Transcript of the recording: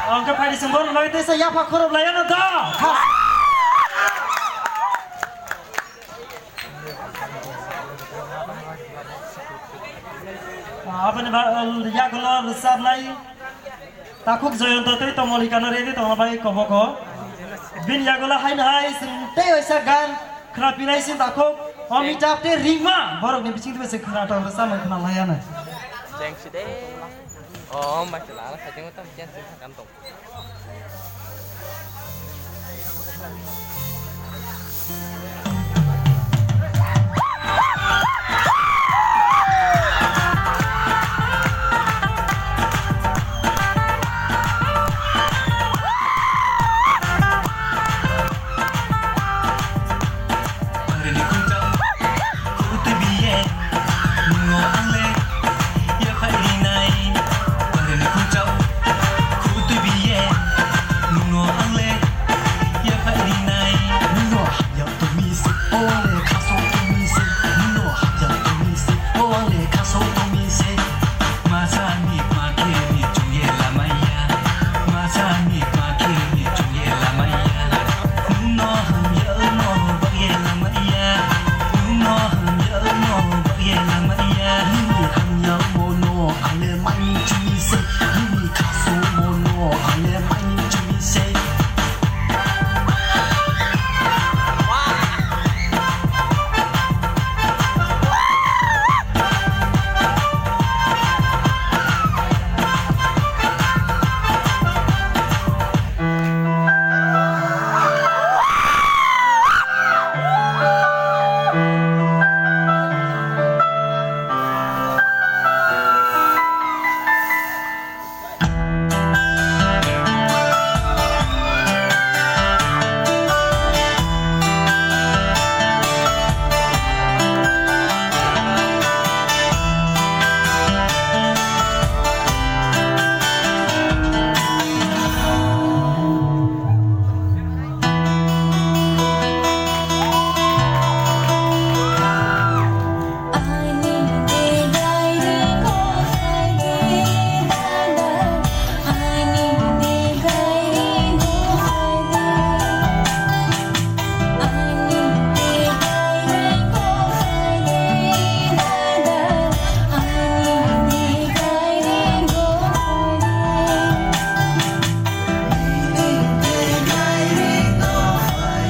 Angka pai sembon lagi tu saya apa korup layan ada. Apa ni ya kalau besar lagi. Takut joyon tu tu moli kanar ini tu apa kobo ko. Bin ya kalau hai sente wisa gan kerapinai sin takut. Ami capte ringma borok ni bicing tu wisa kerata bersama kenal layan. Jeng sih deh. Oh, macam lah, saya tengok tak macam tu kantong. Hãy subscribe cho kênh Ghiền Mì Gõ để không bỏ lỡ những video hấp dẫn.